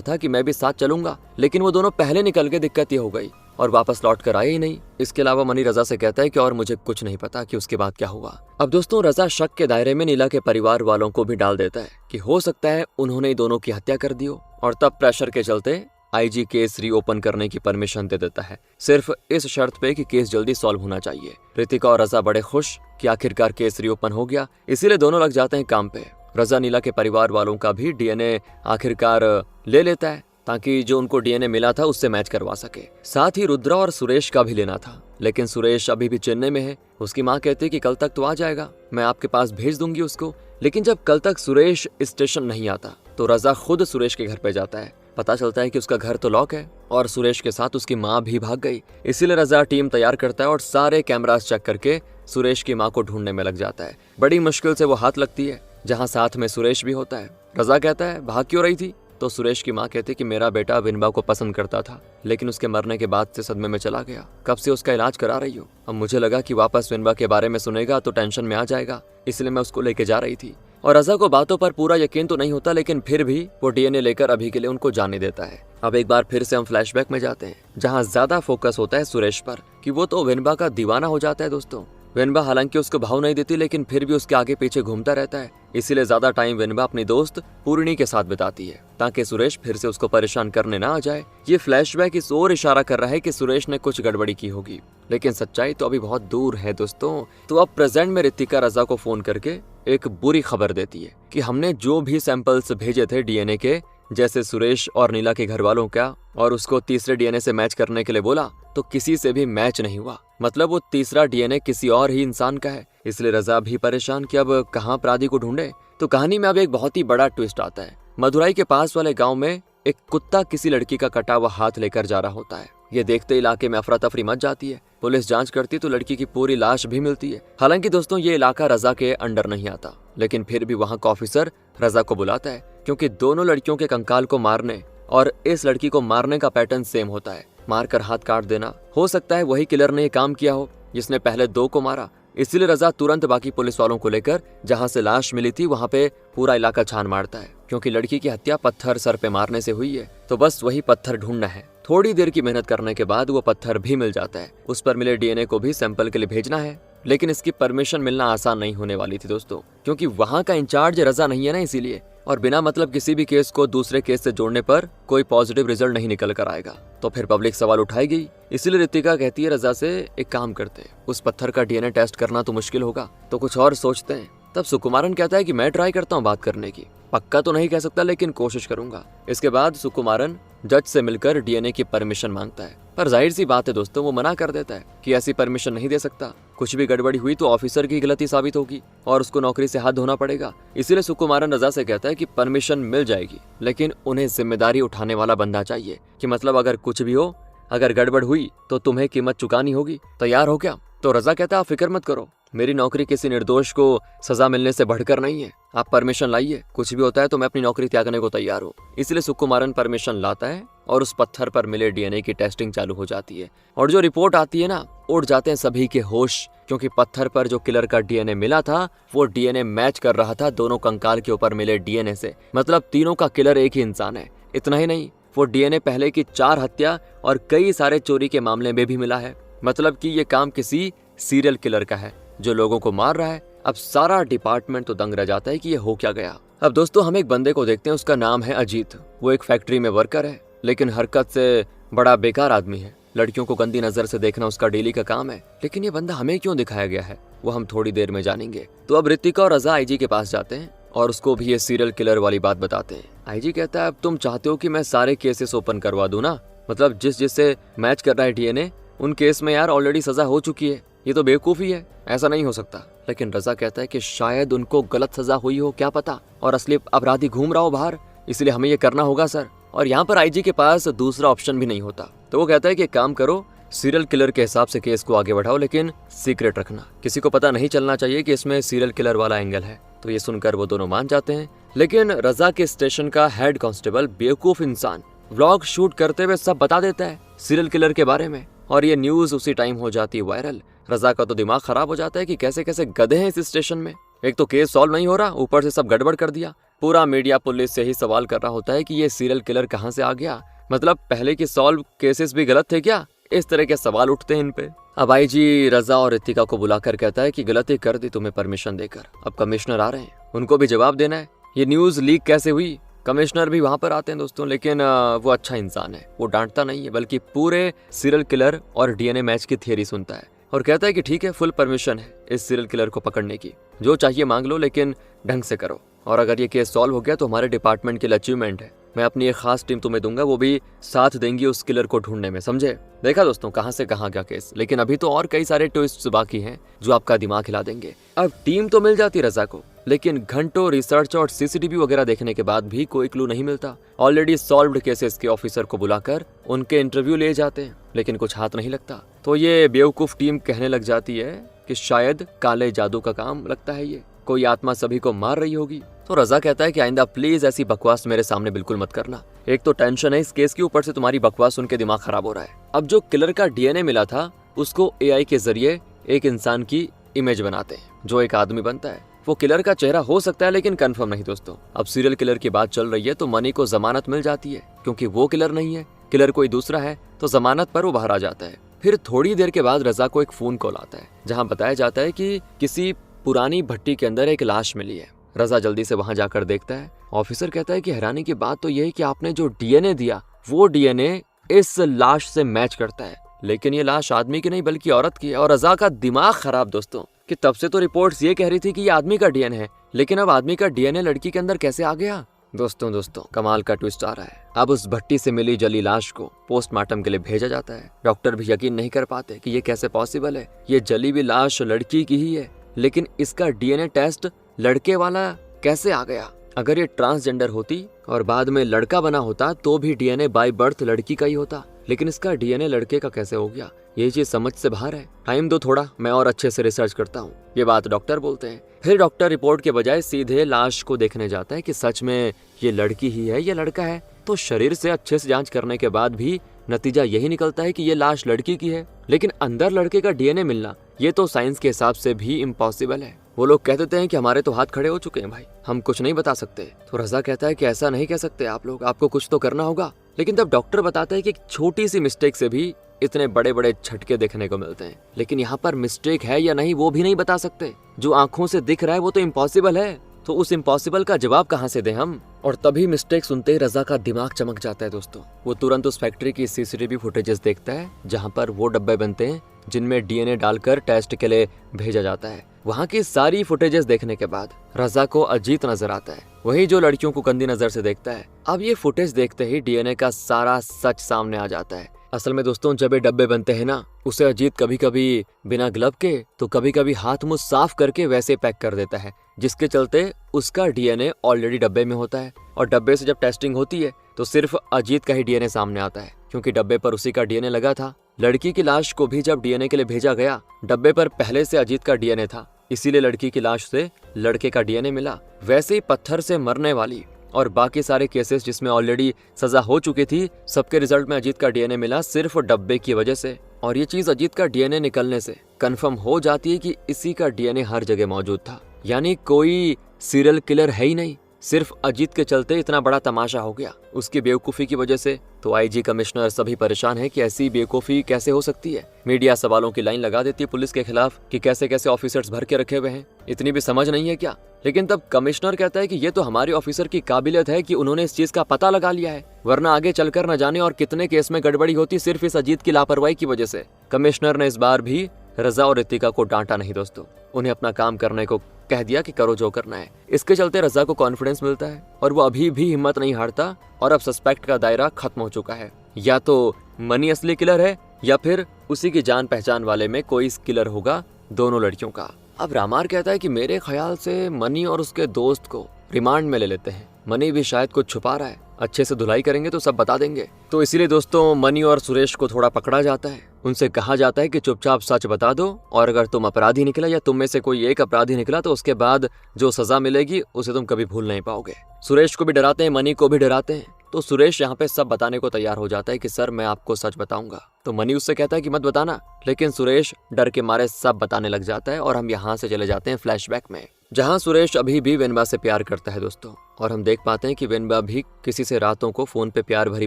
था कि मैं भी साथ चलूंगा। लेकिन वो दोनों पहले निकल के दिक्कत ये हो गई और वापस लौट कर आए ही नहीं। इसके अलावा मनी रजा से कहता है कि और मुझे कुछ नहीं पता कि उसके बाद क्या हुआ। अब दोस्तों रजा शक के दायरे में नीला के परिवार वालों को भी डाल देता है कि हो सकता है उन्होंने दोनों की हत्या कर दी हो। और तब प्रेशर के चलते आईजी केस रीओपन करने की परमिशन दे देता है, सिर्फ इस शर्त पे कि केस जल्दी सॉल्व होना चाहिए। रितिका और रजा बड़े खुश कि आखिरकार केस रीओपन हो गया, इसीलिए दोनों लग जाते हैं काम पे। रजा नीला के परिवार वालों का भी डीएनए आखिरकार ले लेता है ताकि जो उनको डीएनए मिला था उससे मैच करवा सके। साथ ही रुद्रा और सुरेश का भी लेना था, लेकिन सुरेश अभी भी चेन्नई में है। उसकी माँ कहती है कि कल तक तो आ जाएगा, मैं आपके पास भेज दूंगी उसको। लेकिन जब कल तक सुरेश स्टेशन नहीं आता तो रजा खुद सुरेश के घर पे जाता है। पता चलता है कि उसका घर तो लॉक है और सुरेश के साथ उसकी माँ भी भाग गई। इसीलिए रजा टीम तैयार करता है और सारे कैमरास चेक करके सुरेश की माँ को ढूंढने में लग जाता है। बड़ी मुश्किल से वो हाथ लगती है जहाँ साथ में सुरेश भी होता है। रजा कहता है भाग क्यों रही थी? तो सुरेश की माँ कहती कि मेरा बेटा विनबा को पसंद करता था, लेकिन उसके मरने के बाद से सदमे में चला गया, कब से उसका इलाज करा रही हूँ। अब मुझे लगा कि वापस विनबा के बारे में सुनेगा तो टेंशन में आ जाएगा, इसलिए मैं उसको लेके जा रही थी। और रजा को बातों पर पूरा यकीन तो नहीं होता, लेकिन फिर भी वो डीएनए लेकर अभी के लिए उनको जाने देता है। अब एक बार फिर से हम फ्लैशबैक में जाते हैं, जहाँ ज्यादा फोकस होता है सुरेश पर कि वो तो विनबा का दीवाना हो जाता है दोस्तों। विनबा हालांकि उसको भाव नहीं देती, लेकिन फिर भी उसके आगे पीछे घूमता रहता है। इसीलिए ज्यादा टाइम विनबा अपनी दोस्त पूर्णी के साथ बिताती है ताकि सुरेश फिर से उसको परेशान करने ना आ जाए। ये फ्लैशबैक इस ओर इशारा कर रहा है कि सुरेश ने कुछ गड़बड़ी की होगी, लेकिन सच्चाई तो अभी बहुत दूर है दोस्तों। तो अब प्रेजेंट में रितिका रजा को फोन करके एक बुरी खबर देती है कि हमने जो भी सैंपल्स भेजे थे डीएनए के, जैसे सुरेश और नीला के घर वालों का, और उसको तीसरे डीएनए से मैच करने के लिए बोला, तो किसी से भी मैच नहीं हुआ। मतलब वो तीसरा डीएनए किसी और ही इंसान का है। इसलिए रजा भी परेशान कि अब कहाँ अपराधी को ढूंढे। तो कहानी में अब एक बहुत ही बड़ा ट्विस्ट आता है। मदुराई के पास वाले गांव में एक कुत्ता किसी लड़की का कटा हुआ हाथ लेकर जा रहा होता है। ये देखते इलाके में अफरा तफरी मच जाती है। पुलिस जांच करती तो लड़की की पूरी लाश भी मिलती है। हालांकि दोस्तों ये इलाका रजा के अंडर नहीं आता, लेकिन फिर भी वहाँ का ऑफिसर रजा को बुलाता है, क्योंकि दोनों लड़कियों के कंकाल को मारने और इस लड़की को मारने का पैटर्न सेम होता है, मारकर हाथ काट देना। हो सकता है वही किलर ने ये काम किया हो जिसने पहले 2 को मारा। इसलिए रजा तुरंत बाकी पुलिस वालों को लेकर जहां से लाश मिली थी वहां पे पूरा इलाका छान मारता है, क्योंकि लड़की की हत्या पत्थर सर पे मारने से हुई है, तो बस वही पत्थर ढूंढना है। थोड़ी देर की मेहनत करने के बाद वो पत्थर भी मिल जाता है। उस पर मिले डीएनए को भी सैंपल के लिए भेजना है, लेकिन इसकी परमिशन मिलना आसान नहीं होने वाली थी दोस्तों, क्योंकि वहां का इंचार्ज रजा नहीं है ना, इसीलिए। और बिना मतलब किसी भी केस को दूसरे केस से जोड़ने पर कोई पॉजिटिव रिजल्ट नहीं निकल कर आएगा, तो फिर पब्लिक सवाल उठाएगी। इसलिए रितिका कहती है रजा से एक काम करते हैं, उस पत्थर का डीएनए टेस्ट करना तो मुश्किल होगा, तो कुछ और सोचते हैं। तब सुकुमारन कहता है कि मैं ट्राई करता हूँ बात करने की, पक्का तो नहीं कह सकता लेकिन कोशिश करूंगा। इसके बाद सुकुमारन जज से मिलकर डीएनए की परमिशन मांगता है, पर जाहिर सी बात है दोस्तों वो मना कर देता है कि ऐसी परमिशन नहीं दे सकता। कुछ भी गड़बड़ी हुई तो ऑफिसर की गलती साबित होगी और उसको नौकरी से हाथ धोना पड़ेगा। इसीलिए सुकुमारन रजा से कहता है कि परमिशन मिल जाएगी, लेकिन उन्हें जिम्मेदारी उठाने वाला बंदा चाहिए, कि मतलब अगर कुछ भी हो, अगर गड़बड़ हुई तो तुम्हें कीमत चुकानी होगी। तैयार हो क्या? तो रजा कहता है आप फिक्र मत करो, मेरी नौकरी किसी निर्दोष को सजा मिलने से बढ़कर नहीं है, आप परमिशन लाइए, कुछ भी होता है तो मैं अपनी नौकरी त्यागने को तैयार हूँ। इसलिए सुकुमारन परमिशन लाता है और उस पत्थर पर मिले डीएनए की टेस्टिंग चालू हो जाती है। और जो रिपोर्ट आती है ना, उड़ जाते हैं सभी के होश, क्योंकि पत्थर पर जो किलर का डीएनए मिला था वो डीएनए मैच कर रहा था दोनों कंकाल के ऊपर मिले डीएनए से। मतलब तीनों का किलर एक ही इंसान है। इतना ही नहीं, वो डीएनए पहले की 4 हत्या और कई सारे चोरी के मामले में भी मिला है। मतलब कि ये काम किसी सीरियल किलर का है जो लोगों को मार रहा है। अब सारा डिपार्टमेंट तो दंग रह जाता है कि ये हो क्या गया। अब दोस्तों हम एक बंदे को देखते हैं, उसका नाम है अजीत। वो एक फैक्ट्री में वर्कर है, लेकिन हरकत से बड़ा बेकार आदमी है। लड़कियों को गंदी नजर से देखना उसका डेली का काम है। लेकिन ये बंदा हमें क्यों दिखाया गया है वो हम थोड़ी देर में जानेंगे। तो अब रितिका और रजा आईजी के पास जाते हैं और उसको भी ये सीरियल किलर वाली बात बताते हैं। आईजी कहता है अब तुम चाहते हो कि मैं सारे केसेस ओपन करवा दूं ना, मतलब जिससे मैच कर रहा है डीएनए, उन केस में यार ऑलरेडी सजा हो चुकी है, ये तो बेवकूफ़ी है, ऐसा नहीं हो सकता। लेकिन रजा कहता है कि शायद उनको गलत सजा हुई हो, क्या पता, और असली अपराधी घूम रहा हो बाहर, इसलिए हमें ये करना होगा सर। और यहाँ पर आईजी के पास दूसरा ऑप्शन भी नहीं होता, तो वो कहता है कि एक काम करो, सीरियल किलर के हिसाब से केस को आगे बढ़ाओ, लेकिन सीक्रेट रखना, किसी को पता नहीं चलना चाहिए कि इसमें सीरियल किलर वाला एंगल है। तो ये सुनकर वो दोनों मान जाते हैं। लेकिन रजा के स्टेशन का हेड कांस्टेबल बेवकूफ इंसान व्लॉग शूट करते हुए सब बता देता है सीरियल किलर के बारे में, और ये न्यूज उसी टाइम हो जाती है वायरल। रजा का तो दिमाग खराब हो जाता है कि कैसे कैसे गधे हैं इस स्टेशन में, एक तो केस सॉल्व नहीं हो रहा, ऊपर से सब गड़बड़ कर दिया। पूरा मीडिया पुलिस से ही सवाल कर रहा होता है कि ये सीरियल किलर कहाँ से आ गया, मतलब पहले के सॉल्व केसेस भी गलत थे क्या, इस तरह के सवाल उठते हैं इन पे। अब आईजी रजा और रितिका को बुलाकर कहता है कि गलती कर दी तुम्हें परमिशन देकर, अब कमिश्नर आ रहे हैं, उनको भी जवाब देना है, ये न्यूज लीक कैसे हुई। कमिश्नर भी वहां पर आते हैं दोस्तों, लेकिन वो अच्छा इंसान है, वो डांटता नहीं है, बल्कि पूरे सीरियल किलर और डीएनए मैच की थियरी सुनता है और कहता है कि ठीक है, फुल परमिशन है इस सीरियल किलर को पकड़ने की, जो चाहिए मांग लो, लेकिन ढंग से करो, और अगर ये केस सॉल्व हो गया तो हमारे डिपार्टमेंट के लिए अचीवमेंट है, मैं अपनी एक खास टीम तुम्हें दूंगा, वो भी साथ देंगी उस किलर को ढूंढने में, समझे। देखा दोस्तों कहां से कहां गया केस, लेकिन अभी तो और कई सारे ट्विस्ट बाकी हैं जो आपका दिमाग हिला देंगे। अब टीम तो मिल जाती रजा को, लेकिन घंटों रिसर्च और सीसीटीवी वगैरह देखने के बाद भी कोई क्लू नहीं मिलता। ऑलरेडी सॉल्व्ड केसेस के ऑफिसर को बुलाकर उनके इंटरव्यू ले जाते हैं, लेकिन कुछ हाथ नहीं लगता। तो ये बेवकूफ टीम कहने लग जाती है कि शायद काले जादू का काम लगता है, ये कोई आत्मा सभी को मार रही होगी। तो रजा कहता है कि आइंदा प्लीज ऐसी बकवास मेरे सामने बिल्कुल मत करना, एक तो टेंशन है इस केस की, ऊपर से तुम्हारी बकवास सुन के दिमाग खराब हो रहा है। अब जो किलर का डीएनए मिला था उसको एआई के जरिए एक इंसान की इमेज बनाते हैं, जो एक आदमी बनता है, वो किलर का चेहरा हो सकता है लेकिन कंफर्म नहीं दोस्तों। अब सीरियल किलर की बात चल रही है तो मनी को जमानत मिल जाती है, क्योंकि वो किलर नहीं है, किलर कोई दूसरा है, तो जमानत पर वो बाहर आ जाता है। फिर थोड़ी देर के बाद रजा को एक फोन कॉल आता है, जहाँ बताया जाता है कि किसी पुरानी भट्टी के अंदर एक लाश मिली है। रजा जल्दी से वहां जाकर देखता है। ऑफिसर कहता है कि हैरानी की बात तो यह है कि आपने जो डीएनए दिया वो डीएनए इस लाश से मैच करता है, लेकिन ये लाश आदमी की नहीं बल्कि औरत की है। और रजा का दिमाग खराब दोस्तों, कि तब से तो रिपोर्ट्स ये कह रही थी कि ये आदमी का डीएनए है, लेकिन अब आदमी का डीएनए लड़की के अंदर कैसे आ गया। दोस्तों कमाल का ट्विस्ट आ रहा है। अब उस भट्टी से मिली जली लाश को पोस्टमार्टम के लिए भेजा जाता है। डॉक्टर भी यकीन नहीं कर पाते कि ये कैसे पॉसिबल है, ये जली हुई लाश लड़की की ही है, लेकिन इसका डीएनए टेस्ट लड़के वाला कैसे आ गया। अगर ये ट्रांसजेंडर होती और बाद में लड़का बना होता तो भी डीएनए बाय बर्थ लड़की का ही होता, लेकिन इसका डीएनए लड़के का कैसे हो गया, ये चीज समझ से बाहर है। टाइम दो थोड़ा, मैं और अच्छे से रिसर्च करता हूँ, ये बात डॉक्टर बोलते हैं। फिर डॉक्टर रिपोर्ट के बजाय सीधे लाश को देखने जाता है कि सच में ये लड़की ही है या लड़का है। तो शरीर से अच्छे से जांच करने के बाद भी नतीजा यही निकलता है कि ये लाश लड़की की है, लेकिन अंदर लड़के का डीएनए मिलना ये तो साइंस के हिसाब से भी इम्पॉसिबल है। वो लोग कह देते हैं कि हमारे तो हाथ खड़े हो चुके हैं भाई, हम कुछ नहीं बता सकते। तो रजा कहता है कि ऐसा नहीं कह सकते आप लोग, आपको कुछ तो करना होगा। लेकिन तब डॉक्टर बताता है कि एक छोटी सी मिस्टेक से भी इतने बड़े बड़े झटके देखने को मिलते हैं, लेकिन यहाँ पर मिस्टेक है या नहीं वो भी नहीं बता सकते। जो आंखों से दिख रहा है वो तो इम्पॉसिबल है, तो उस इम्पॉसिबल का जवाब कहाँ से दें हम। और तभी मिस्टेक सुनते ही रजा का दिमाग चमक जाता है दोस्तों। वो तुरंत उस फैक्ट्री की सीसीटीवी फुटेजेस देखता है जहाँ पर वो डब्बे बनते हैं जिनमें डीएनए डालकर टेस्ट के लिए भेजा जाता है। वहाँ की सारी फुटेजेस देखने के बाद रजा को अजीत नजर आता है, वही जो लड़कियों को गंदी नजर से देखता है। अब ये फुटेज देखते ही डीएनए का सारा सच सामने आ जाता है। असल में दोस्तों जब ये डब्बे बनते हैं ना, उसे अजीत कभी कभी बिना ग्लव के तो कभी कभी हाथ मुंह साफ करके वैसे पैक कर देता है, जिसके चलते उसका डीएनए ऑलरेडी डब्बे में होता है। और डब्बे से जब टेस्टिंग होती है तो सिर्फ अजीत का ही डीएनए सामने आता है, क्योंकि डब्बे पर उसी का डीएनए लगा था। लड़की की लाश को भी जब डीएनए के लिए भेजा गया, डब्बे पर पहले से अजीत का डीएनए था, इसीलिए लड़की की लाश से लड़के का डीएनए मिला। वैसे ही पत्थर से मरने वाली और बाकी सारे केसेस जिसमें ऑलरेडी सजा हो चुकी थी, सबके रिजल्ट में अजीत का डीएनए मिला सिर्फ डब्बे की वजह से। और ये चीज अजीत का डीएनए निकलने से कंफर्म हो जाती है कि इसी का डीएनए हर जगह मौजूद था, यानी कोई सीरियल किलर है ही नहीं, सिर्फ अजीत के चलते इतना बड़ा तमाशा हो गया उसकी बेवकूफी की वजह से। तो आईजी कमिश्नर सभी परेशान है कि ऐसी बेवकूफी कैसे हो सकती है। मीडिया सवालों की लाइन लगा देती है पुलिस के खिलाफ कि कैसे कैसे ऑफिसर्स भर के रखे हुए हैं, इतनी भी समझ नहीं है क्या। लेकिन तब कमिश्नर कहता है कि ये तो हमारे ऑफिसर की काबिलियत है कि उन्होंने इस चीज का पता लगा लिया है, वरना आगे चलकर न जाने और कितने केस में गड़बड़ी होती सिर्फ इस अजीत की लापरवाही की वजह से। कमिश्नर ने इस बार भी रजा और रितिका को डांटा नहीं दोस्तों, उन्हें अपना काम करने को कह दिया कि करो जो करना है। इसके चलते रजा को कॉन्फिडेंस मिलता है और वो अभी भी हिम्मत नहीं हारता और अब सस्पेक्ट का दायरा खत्म हो चुका है। या तो मनी असली किलर है या फिर उसी की जान पहचान वाले में कोई किलर होगा दोनों लड़कियों का। अब रामार कहता है कि मेरे ख्याल से मनी और उसके दोस्त को रिमांड में ले लेते हैं, मनी भी शायद कुछ छुपा रहा है, अच्छे से धुलाई करेंगे तो सब बता देंगे। तो इसीलिए दोस्तों मनी और सुरेश को थोड़ा पकड़ा जाता है, उनसे कहा जाता है कि चुपचाप सच बता दो और अगर तुम अपराधी निकला या तुम में से कोई एक अपराधी निकला तो उसके बाद जो सजा मिलेगी उसे तुम कभी भूल नहीं पाओगे। सुरेश को भी डराते हैं, मनी को भी डराते हैं। तो सुरेश यहाँ पे सब बताने को तैयार हो जाता है कि सर मैं आपको सच बताऊंगा। तो मनी उससे कहता है कि मत बताना, लेकिन सुरेश डर के मारे सब बताने लग जाता है और हम यहाँ से चले जाते हैं फ्लैशबैक में, जहाँ सुरेश अभी भी वेनबा से प्यार करता है दोस्तों। और हम देख पाते हैं कि वेनबा भी किसी से रातों को फोन पे प्यार भरी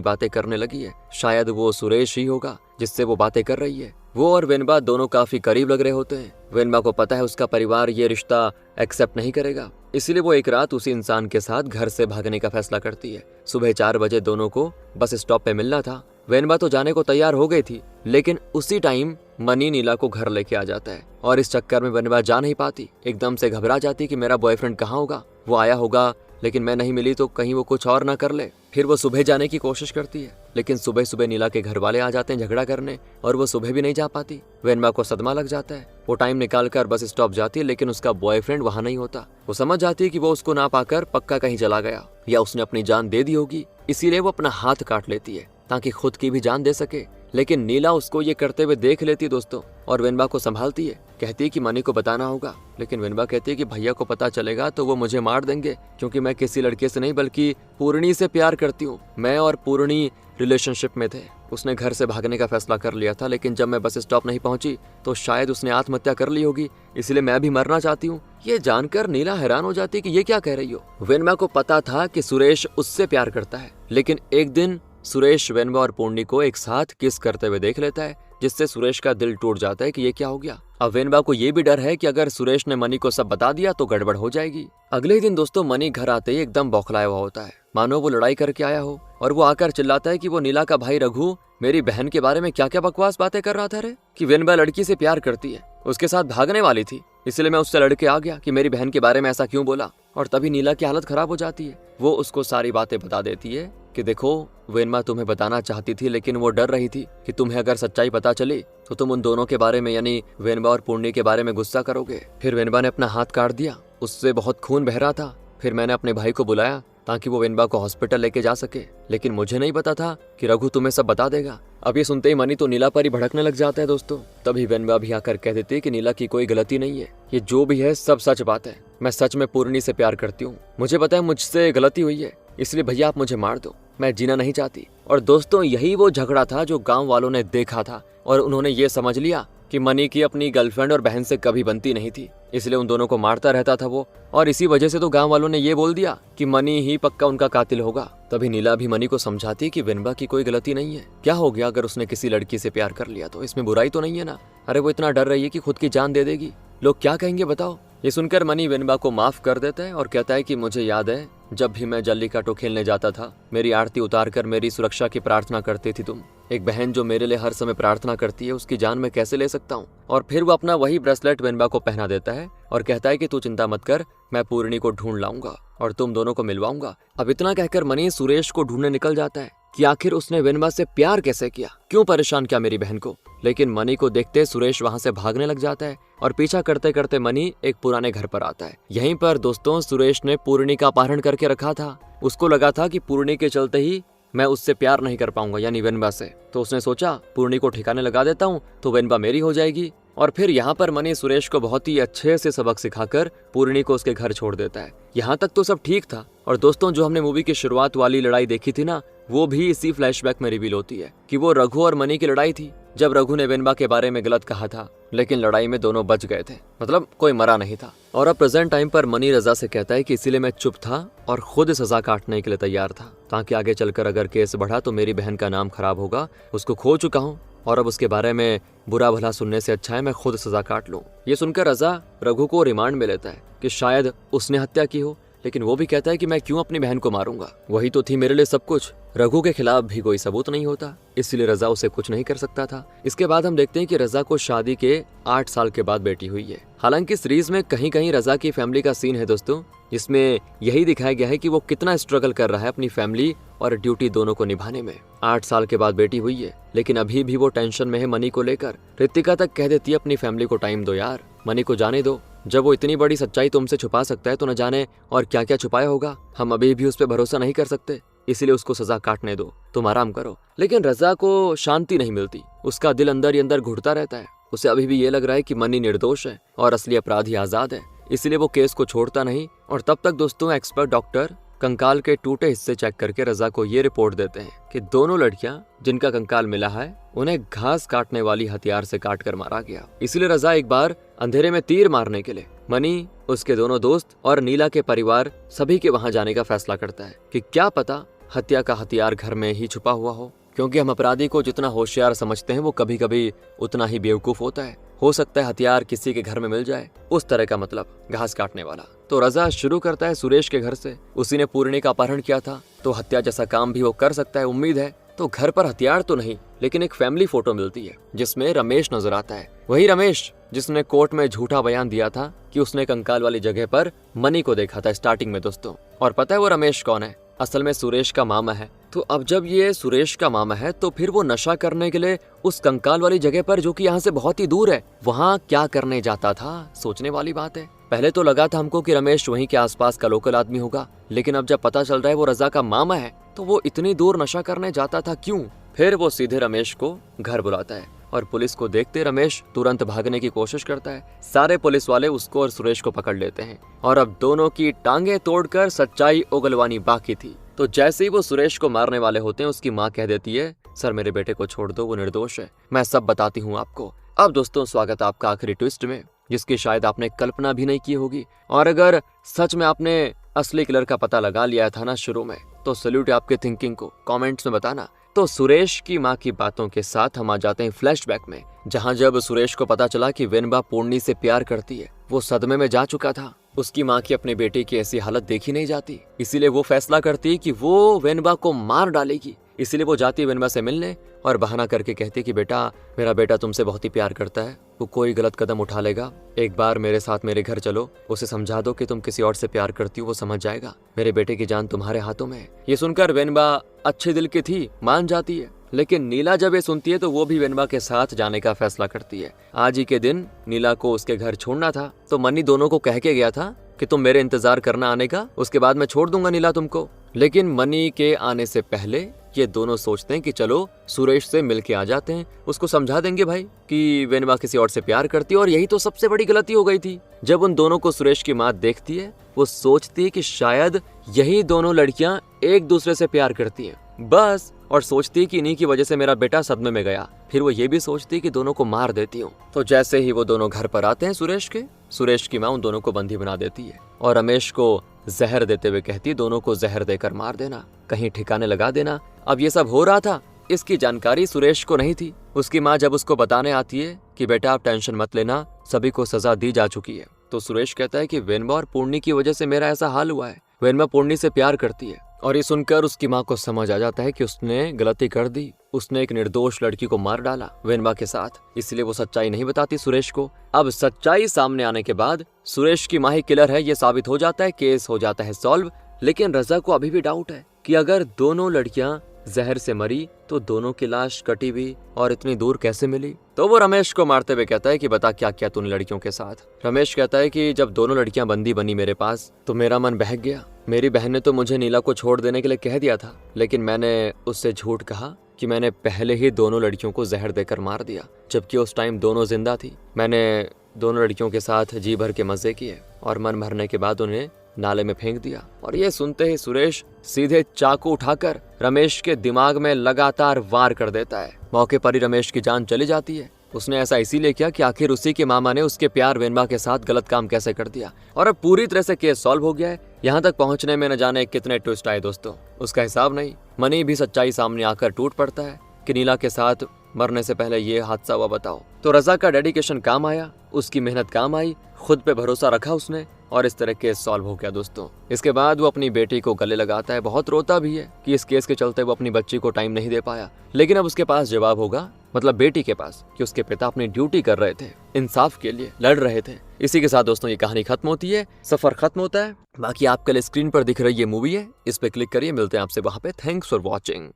बातें करने लगी है। शायद वो सुरेश ही होगा जिससे वो बातें कर रही है। वो और वेनबा दोनों काफी करीब लग रहे होते हैं। वेनबा को पता है उसका परिवार ये रिश्ता एक्सेप्ट नहीं करेगा, इसीलिए वो एक रात उसी इंसान के साथ घर से भागने का फैसला करती है। सुबह 4 बजे दोनों को बस स्टॉप पे मिलना था। वेनबा तो जाने को तैयार हो गई थी, लेकिन उसी टाइम मनी नीला को घर लेके आ जाता है और इस चक्कर में वेनबा जा नहीं पाती। एकदम से घबरा जाती कि मेरा बॉयफ्रेंड कहाँ होगा, वो आया होगा लेकिन मैं नहीं मिली तो कहीं वो कुछ और ना कर ले। फिर वो सुबह जाने की कोशिश करती है, लेकिन सुबह सुबह नीला के घर वाले आ जाते हैं झगड़ा करने और वो सुबह भी नहीं जा पाती। वेनबा को सदमा लग जाता है। वो टाइम निकाल कर बस स्टॉप जाती है, लेकिन उसका बॉयफ्रेंड वहाँ नहीं होता। वो समझ जाती है कि वो उसको ना पाकर पक्का कहीं चला गया या उसने अपनी जान दे दी होगी, इसीलिए वो अपना हाथ काट लेती है ताकि खुद की भी जान दे सके। लेकिन नीला उसको ये करते हुए देख लेती है दोस्तों और वेनबा को संभालती है। कहती है कि मनी को बताना होगा, लेकिन वेनबा कहती है कि भैया को पता चलेगा तो वो मुझे मार देंगे, क्योंकि मैं किसी लड़के से नहीं बल्कि पूर्णी से प्यार करती हूँ। मैं और पूर्णी रिलेशनशिप में थे। उसने घर से भागने का फैसला कर लिया था, लेकिन जब मैं बस स्टॉप नहीं पहुंची तो शायद उसने आत्महत्या कर ली होगी, इसलिए मैं भी मरना चाहती हूँ। ये जानकर नीला हैरान हो जाती है कि ये क्या कह रही हो। वेनबा को पता था कि सुरेश उससे प्यार करता है, लेकिन एक दिन सुरेश वेनबा और पूर्णी को एक साथ किस करते हुए देख लेता है, जिससे सुरेश का दिल टूट जाता है कि ये क्या हो गया। अब वेनबा को ये भी डर है कि अगर सुरेश ने मनी को सब बता दिया तो गड़बड़ हो जाएगी। अगले ही दिन दोस्तों मनी घर आते ही एकदम बौखलाया हुआ होता है, मानो वो लड़ाई करके आया हो, और वो आकर चिल्लाता है कि वो नीला का भाई रघु मेरी बहन के बारे में क्या क्या बकवास बातें कर रहा था रे, कि वेनबा लड़की से प्यार करती है, उसके साथ भागने वाली थी, इसलिए मैं उससे लड़के आ गया कि मेरी बहन के बारे में ऐसा क्यों बोला। और तभी नीला की हालत खराब हो जाती है। वो उसको सारी बातें बता देती है कि देखो वेनबा तुम्हें बताना चाहती थी, लेकिन वो डर रही थी कि तुम्हें अगर सच्चाई पता चली तो तुम उन दोनों के बारे में यानी वेनबा और पूर्णी के बारे में गुस्सा करोगे। फिर वेनबा ने अपना हाथ काट दिया, उससे बहुत खून बह रहा था। फिर मैंने अपने भाई को बुलाया ताकि वो वेनबा को हॉस्पिटल लेके जा सके, लेकिन मुझे नहीं पता था कि रघु तुम्हें सब बता देगा। अब ये सुनते ही मनी तो नीला पर ही भड़कने लग जाता है दोस्तों। तभी वेनबा भी आकर कह देती है कि नीला की कोई गलती नहीं है, ये जो भी है सब सच बात है। मैं सच में पूर्णी से प्यार करती हूँ, मुझे पता है मुझसे गलती हुई है, इसलिए भैया आप मुझे मार दो, मैं जीना नहीं चाहती। और दोस्तों यही वो झगड़ा था जो गाँव वालों ने देखा था और उन्होंने ये समझ लिया कि मनी की अपनी गर्लफ्रेंड और बहन से कभी बनती नहीं थी, इसलिए उन दोनों को मारता रहता था वो। और इसी वजह से तो गांव वालों ने ये बोल दिया कि मनी ही पक्का उनका कातिल होगा। तभी नीला भी मनी को समझाती कि वेनबा की कोई गलती नहीं है, क्या हो गया अगर उसने किसी लड़की से प्यार कर लिया तो इसमें बुराई तो नहीं है ना। अरे वो इतना डर रही है कि खुद की जान दे देगी, लोग क्या कहेंगे बताओ। ये सुनकर मनी वेनबा को माफ कर देता है और कहता है कि मुझे याद है जब भी मैं जल्लीकाटो खेलने जाता था, मेरी आरती उतार कर मेरी सुरक्षा की प्रार्थना करती थी तुम। एक बहन जो मेरे लिए हर समय प्रार्थना करती है, उसकी जान मैं कैसे ले सकता हूँ। और फिर वो अपना वही ब्रेसलेट वेनबा को पहना देता है और कहता है कि तू चिंता मत कर, मैं पूर्णी को ढूंढ लाऊंगा और तुम दोनों को मिलवाऊंगा। अब इतना कहकर मनी सुरेश को ढूंढने निकल जाता है कि आखिर उसने वेनबा से प्यार कैसे किया, क्यों परेशान किया मेरी बहन को। लेकिन मनी को देखते सुरेश वहां से भागने लग जाता है और पीछा करते करते मनी एक पुराने घर पर आता है। यहीं पर दोस्तों सुरेश ने पूर्णी का अपहरण करके रखा था। उसको लगा था कि पूर्णी के चलते ही मैं उससे प्यार नहीं कर पाऊंगा यानी वेनबा से, तो उसने सोचा पूर्णी को ठिकाने लगा देता हूँ तो वेनबा मेरी हो जाएगी। और फिर यहाँ पर मनी सुरेश को बहुत ही अच्छे से सबक सिखाकर पूर्णी को उसके घर छोड़ देता है। यहाँ तक तो सब ठीक था। और दोस्तों जो हमने मूवी की शुरुआत वाली लड़ाई देखी थी ना, वो भी इसी फ्लैशबैक में रिवील होती है कि वो रघु और मनी की लड़ाई थी, जब रघु ने वेनबा के बारे में गलत कहा था, लेकिन लड़ाई में दोनों बच गए थे, मतलब कोई मरा नहीं था। और अब प्रेजेंट टाइम पर मनी रजा से कहता है कि इसीलिए मैं चुप था और खुद सजा काटने के लिए तैयार था, ताकि आगे चलकर अगर केस बढ़ा तो मेरी बहन का नाम खराब होगा। उसको खो चुका हूँ और अब उसके बारे में बुरा भला सुनने से अच्छा है मैं खुद सजा काट लूं। ये सुनकर रजा रघु को रिमांड में लेता है कि शायद उसने हत्या की हो, लेकिन वो भी कहता है कि मैं क्यों अपनी बहन को मारूंगा, वही तो थी मेरे लिए सब कुछ। रघु के खिलाफ भी कोई सबूत नहीं होता, इसलिए रजा उसे कुछ नहीं कर सकता था। इसके बाद हम देखते हैं कि रजा को शादी के 8 साल के बाद बेटी हुई है। हालांकि सीरीज में कहीं कहीं रजा की फैमिली का सीन है दोस्तों, जिसमें यही दिखाया गया है कि वो कितना स्ट्रगल कर रहा है अपनी फैमिली और ड्यूटी दोनों को निभाने में। 8 साल के बाद बेटी हुई है, लेकिन अभी भी वो टेंशन में है मनी को लेकर। रितिका तक कह देती है अपनी फैमिली को टाइम दो यार, मनी को जाने दो। जब वो इतनी बड़ी सच्चाई तुमसे छुपा सकता है तो न जाने और क्या क्या छुपाया होगा। हम अभी भी उस पर भरोसा नहीं कर सकते, इसलिए उसको सजा काटने दो, तुम आराम करो। लेकिन रजा को शांति नहीं मिलती, उसका दिल अंदर ही अंदर घुटता रहता है। उसे अभी भी ये लग रहा है कि मनी निर्दोष है और असली अपराधी आजाद है, इसलिए वो केस को छोड़ता नहीं। और तब तक दोस्तों एक्सपर्ट डॉक्टर कंकाल के टूटे हिस्से चेक करके रजा को ये रिपोर्ट देते हैं कि दोनों लड़कियां जिनका कंकाल मिला है उन्हें घास काटने वाली हथियार से काट कर मारा गया। इसलिए रजा एक बार अंधेरे में तीर मारने के लिए मनी, उसके दोनों दोस्त और नीला के परिवार सभी के वहां जाने का फैसला करता है कि क्या पता हत्या का हथियार घर में ही छुपा हुआ हो, क्योंकि हम अपराधी को जितना होशियार समझते हैं वो कभी कभी उतना ही बेवकूफ होता है। हो सकता है हथियार किसी के घर में मिल जाए, उस तरह का मतलब घास काटने वाला। तो रजा शुरू करता है सुरेश के घर से। उसी ने पूर्णी का अपहरण किया था, तो हत्या जैसा काम भी वो कर सकता है उम्मीद है। तो घर पर हथियार तो नहीं, लेकिन एक फैमिली फोटो मिलती है जिसमें रमेश नजर आता है। वही रमेश जिसने कोर्ट में झूठा बयान दिया था कि उसने कंकाल वाली जगह पर मनी को देखा था स्टार्टिंग में दोस्तों। और पता है वो रमेश कौन है? असल में सुरेश का मामा है। तो अब जब ये सुरेश का मामा है तो फिर वो नशा करने के लिए उस कंकाल वाली जगह पर, जो कि यहाँ से बहुत ही दूर है, वहाँ क्या करने जाता था? सोचने वाली बात है। पहले तो लगा था हमको कि रमेश वहीं के आसपास का लोकल आदमी होगा, लेकिन अब जब पता चल रहा है वो रजा का मामा है, तो वो इतनी दूर नशा करने जाता था क्यों? फिर वो सीधे रमेश को घर बुलाता है और पुलिस को देखते रमेश तुरंत भागने की कोशिश करता है। सारे पुलिस वाले उसको और सुरेश को पकड़ लेते हैं और अब दोनों की टांगे तोड़कर सच्चाई उगलवानी बाकी थी। तो जैसे ही वो सुरेश को मारने वाले होते हैं, उसकी माँ कह देती है, सर मेरे बेटे को छोड़ दो, वो निर्दोष है, मैं सब बताती हूँ आपको। अब दोस्तों स्वागत आपका आखिरी ट्विस्ट में, जिसकी शायद आपने कल्पना भी नहीं की होगी। और अगर सच में आपने असली किलर का पता लगा लिया था ना शुरू में, तो सल्यूट है आपके थिंकिंग को, कमेंट्स में बताना। तो सुरेश की माँ की बातों के साथ हम आ जाते हैं फ्लैशबैक में, जहाँ जब सुरेश को पता चला कि वेनबा पूर्णी से प्यार करती है, वो सदमे में जा चुका था। उसकी माँ की अपने बेटे की ऐसी हालत देखी नहीं जाती, इसीलिए वो फैसला करती कि वो वेनबा को मार डालेगी। इसीलिए वो जाती है वेनबा से मिलने और बहाना करके कहती कि बेटा, मेरा बेटा तुमसे बहुत ही प्यार करता है, वो कोई गलत कदम उठा लेगा, एक बार मेरे साथ मेरे घर चलो, उसे समझा दो कि तुम किसी और से प्यार करती हो, वो समझ जाएगा, मेरे बेटे की जान तुम्हारे हाथों में है। ये सुनकर वेनबा अच्छे दिल की थी, मान जाती है। लेकिन नीला जब ये सुनती है तो वो भी वेनबा के साथ जाने का फैसला करती है। आज ही के दिन नीला को उसके घर छोड़ना था, तो मनी दोनों को कह के गया था कि तुम मेरे इंतजार करना आने का, उसके बाद मैं छोड़ दूंगा नीला तुमको। लेकिन मनी के आने से पहले ये दोनों सोचते हैं कि चलो सुरेश से मिल के आ जाते हैं, उसको समझा देंगे भाई कि वेनबा किसी और से प्यार करती है। और यही तो सबसे बड़ी गलती हो गई थी। जब उन दोनों को सुरेश की माँ देखती है, वो सोचती है कि शायद यही दोनों लड़कियां एक दूसरे से प्यार करती हैं बस, और सोचती है कि इन्हीं की वजह से मेरा बेटा सदमे में गया। फिर वो ये भी सोचती है कि दोनों को मार देती हूँ। तो जैसे ही वो दोनों घर पर आते हैं सुरेश की माँ उन दोनों को बंदी बना देती है और रमेश को जहर देते हुए कहती है, दोनों को जहर देकर मार देना, कहीं ठिकाने लगा देना। अब ये सब हो रहा था, इसकी जानकारी सुरेश को नहीं थी। उसकी माँ जब उसको बताने आती है कि बेटा आप टेंशन मत लेना, सभी को सजा दी जा चुकी है, तो सुरेश कहता है कि वेनबा और पूर्णी की वजह से मेरा ऐसा हाल हुआ है। वेनबा पूर्णी से प्यार करती है। और ये सुनकर उसकी माँ को समझ आ जाता है कि उसने गलती कर दी, उसने एक निर्दोष लड़की को मार डाला वेनबा के साथ, इसलिए वो सच्चाई नहीं बताती सुरेश को। अब सच्चाई सामने आने के बाद सुरेश की माँ ही किलर है ये साबित हो जाता है, केस हो जाता है सॉल्व। लेकिन रजा को अभी भी डाउट है कि अगर दोनों लड़कियां जहर से मरी तो दोनों की लाश कटी हुई और इतनी दूर कैसे मिली। तो वो रमेश को मारते हुए कहता है कि बता क्या क्या तूने लड़कियों के साथ। रमेश कहता है कि जब दोनों लड़कियां बंदी बनी मेरे पास तो मेरा मन बहक गया। मेरी बहन ने तो मुझे नीला को छोड़ देने के लिए कह दिया था, लेकिन मैंने उससे झूठ कहा कि मैंने पहले ही दोनों लड़कियों को जहर देकर मार दिया, जबकि उस टाइम दोनों जिंदा थी। मैंने दोनों लड़कियों के साथ जी भर के मजे किए और मन भरने के बाद उन्हें नाले में फेंक दिया। और ये सुनते ही सुरेश सीधे चाकू उठाकर रमेश के दिमाग में लगातार वार कर देता है। मौके पर ही रमेश की जान चली जाती है। उसने ऐसा इसीलिए किया कि आखिर उसी के मामा ने उसके प्यार वेनबा के साथ गलत काम कैसे कर दिया। और अब पूरी तरह से केस सॉल्व हो गया है। यहाँ तक पहुँचने में न जाने कितने ट्विस्ट आए दोस्तों, उसका हिसाब नहीं। मनी भी सच्चाई सामने आकर टूट पड़ता है कि नीला के साथ मरने से पहले ये हादसा हुआ बताओ। तो रजा का डेडिकेशन काम आया, उसकी मेहनत काम आई, खुद पे भरोसा रखा उसने और इस तरह केस सॉल्व हो गया दोस्तों। इसके बाद वो अपनी बेटी को गले लगाता है, बहुत रोता भी है कि इस केस के चलते वो अपनी बच्ची को टाइम नहीं दे पाया। लेकिन अब उसके पास जवाब होगा, मतलब बेटी के पास, कि उसके पिता अपनी ड्यूटी कर रहे थे, इंसाफ के लिए लड़ रहे थे। इसी के साथ दोस्तों ये कहानी खत्म होती है, सफर खत्म होता है। बाकी आपके लिए स्क्रीन पर दिख रही ये मूवी है, इस पे क्लिक करिए, मिलते हैं आपसे वहां पे। Thanks for watching.